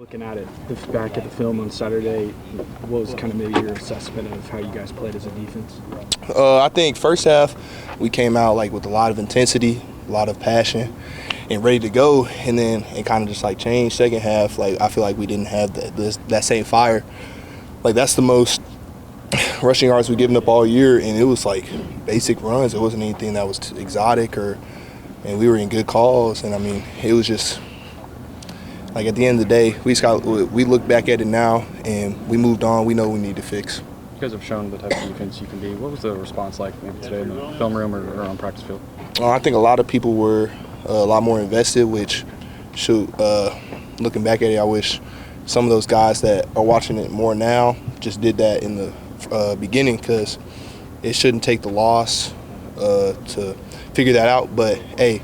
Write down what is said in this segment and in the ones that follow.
Looking at it, back at the film on Saturday, what was kind of maybe your assessment of how you guys played as a defense? I think first half we came out like with a lot of intensity, a lot of passion, and ready to go. And then it kind of just like changed. Second half, like I feel like we didn't have that same fire. Like that's the most rushing yards we've given up all year, and it was like basic runs. It wasn't anything that was too exotic, and we were in good calls. And I mean, it was just. Like at the end of the day, we look back at it now and we moved on. We know what we need to fix. You guys have shown the type of defense you can be. What was the response like maybe today in the film room or on practice field? I think a lot of people were a lot more invested, which looking back at it, I wish some of those guys that are watching it more now just did that in the beginning, because it shouldn't take the loss to figure that out. But, hey,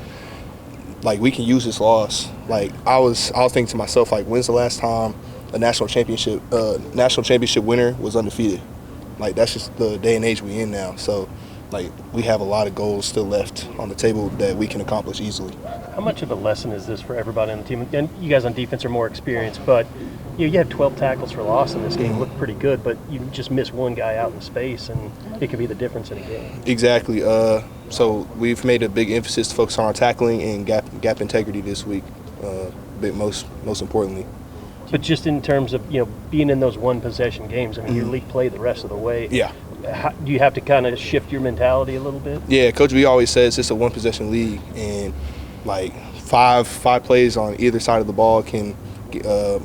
like we can use this loss. Like I was thinking to myself, like, when's the last time a national championship winner was undefeated? Like that's just the day and age we in now. So, like we have a lot of goals still left on the table that we can accomplish easily. How much of a lesson is this for everybody on the team? And you guys on defense are more experienced, but you had 12 tackles for loss in this game. Looked pretty good, but you just miss one guy out in space, and it could be the difference in a game. Exactly. So we've made a big emphasis to focus on our tackling and gap integrity this week. Most importantly. But just in terms of being in those one possession games, I mean, your league play the rest of the way. Yeah. Do you have to kind of shift your mentality a little bit? Yeah, Coach B always says it's a one possession league, and like five plays on either side of the ball can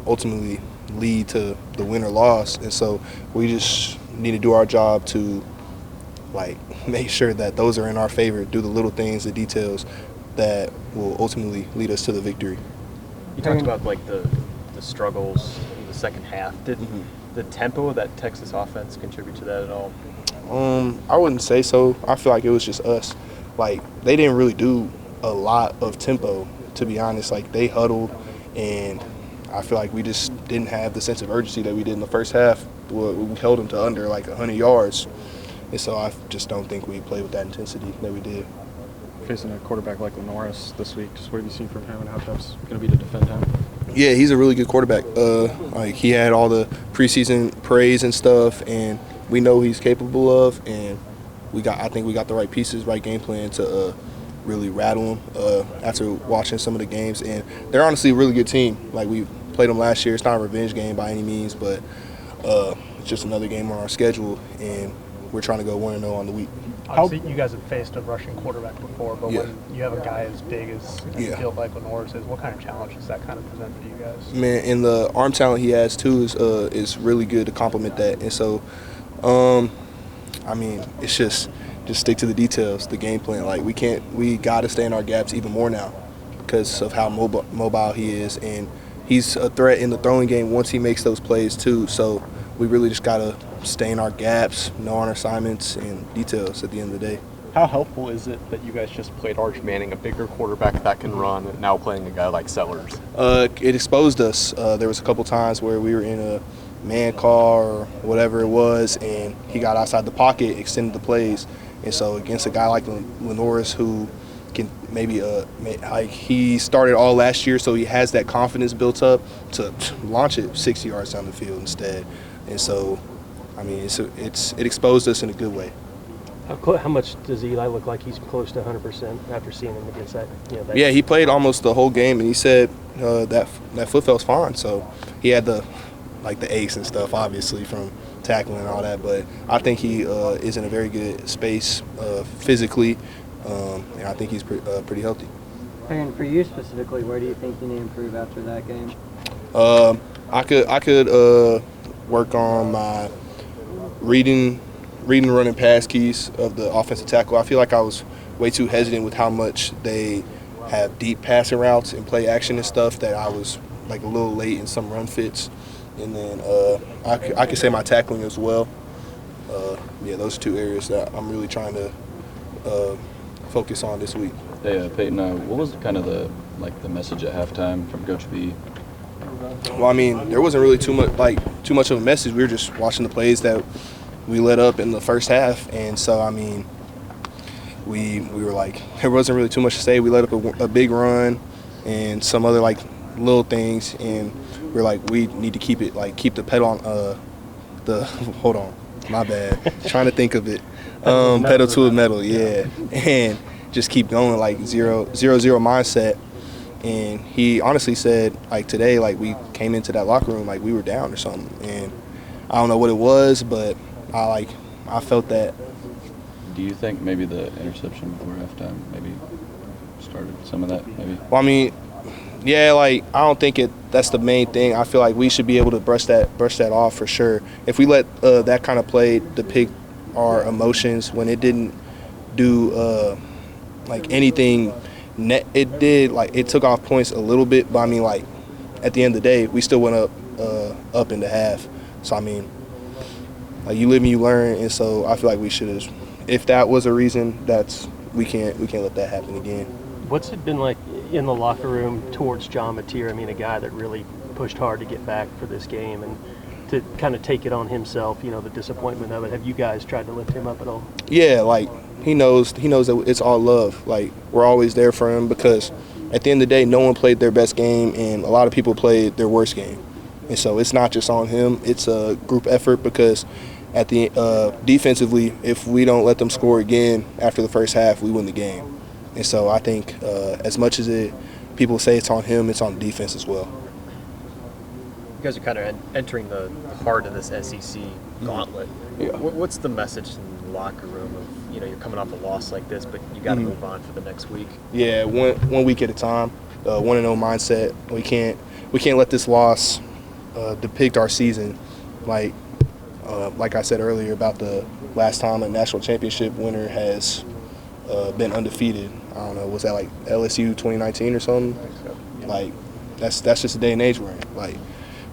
ultimately lead to the win or loss, and so we just need to do our job to like make sure that those are in our favor, do the little things, the details that will ultimately lead us to the victory. You talked about like the struggles in the second half. Did the tempo of that Texas offense contribute to that at all? I wouldn't say so. I feel like it was just us. Like they didn't really do a lot of tempo, to be honest. Like they huddled, and I feel like we just didn't have the sense of urgency that we did in the first half. We held them to under like 100 yards, and so I just don't think we played with that intensity that we did. Facing a quarterback like Lenoris this week, just what have you seen from him and how tough it's going to be to defend him? Yeah, he's a really good quarterback. Like he had all the preseason praise and stuff, and we know he's capable of. And I think we got the right pieces, right game plan to really rattle him after watching some of the games. And they're honestly a really good team. Like we played them last year. It's not a revenge game by any means, but it's just another game on our schedule, and we're trying to go 1-0 on the week. Obviously, you guys have faced a rushing quarterback before, but when you have a guy as big as you feel like Lenoris is, what kind of challenge does that kind of present for you guys? Man, and the arm talent he has too is really good to complement that. And so, I mean, it's just stick to the details, the game plan. Like we got to stay in our gaps even more now because of how mobile he is, and he's a threat in the throwing game once he makes those plays too. So we really just got to stay in our gaps, know our assignments and details at the end of the day. How helpful is it that you guys just played Arch Manning, a bigger quarterback that can run, and now playing a guy like Sellers? It exposed us. There was a couple times where we were in a man car or whatever it was, and he got outside the pocket, extended the plays. And so against a guy like Lenoris, who can maybe like he started all last year, so he has that confidence built up to launch it 60 yards down the field instead. And so, I mean, it exposed us in a good way. How much does Eli look like he's close to 100% after seeing him against that? Yeah, he played almost the whole game, and he said that foot felt fine. So he had the aches and stuff, obviously, from tackling and all that. But I think he is in a very good space physically, and I think he's pretty healthy. And for you specifically, where do you think you need to improve after that game? I could work on my reading, running, pass keys of the offensive tackle. I feel like I was way too hesitant with how much they have deep passing routes and play action and stuff that I was like a little late in some run fits. And then I could say my tackling as well. Yeah, those are two areas that I'm really trying to focus on this week. Hey, Peyton, what was kind of the message at halftime from Coach B? Well, I mean, there wasn't really too much of a message. We were just watching the plays that we let up in the first half, and so I mean, we were like, there wasn't really too much to say. We let up a big run and some other little things, and we're like, we need to keep the pedal on hold on, my bad, trying to think of it, pedal to the metal, yeah, and just keep going, like 0-0 mindset. And he honestly said, like, today, like, we came into that locker room like we were down or something, and I don't know what it was, but I felt that. Do you think maybe the interception before halftime maybe started some of that, maybe? Well, I mean, yeah, like, I don't think that's the main thing. I feel like we should be able to brush that off for sure. If we let that kind of play depict our emotions when it didn't do like anything. It did, like, it took off points a little bit, but I mean, like, at the end of the day, we still went up into half. So I mean, like, you live and you learn, and so I feel like we should have. If that was a reason, we can't let that happen again. What's it been like in the locker room towards John Mateer? I mean, a guy that really pushed hard to get back for this game and to kind of take it on himself, you know, the disappointment of it. Have you guys tried to lift him up at all? Yeah, like, he knows that it's all love. Like, we're always there for him because at the end of the day, no one played their best game and a lot of people played their worst game. And so it's not just on him. It's a group effort because at the defensively, if we don't let them score again after the first half, we win the game. And so I think as much as people say it's on him, it's on defense as well. You guys are kind of entering the heart of this SEC gauntlet. Yeah. What's the message in the locker room of, you know, you're coming off a loss like this, but you got to move on for the next week? Yeah, one week at a time, 1-0 mindset. We can't let this loss depict our season. Like I said earlier about the last time a national championship winner has been undefeated. I don't know, was that like LSU 2019 or something? I think so. Like, that's just the day and age we're in. Like,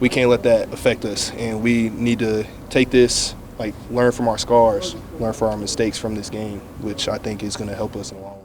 we can't let that affect us, and we need to take this, like, learn from our scars, learn from our mistakes from this game, which I think is going to help us in the long run.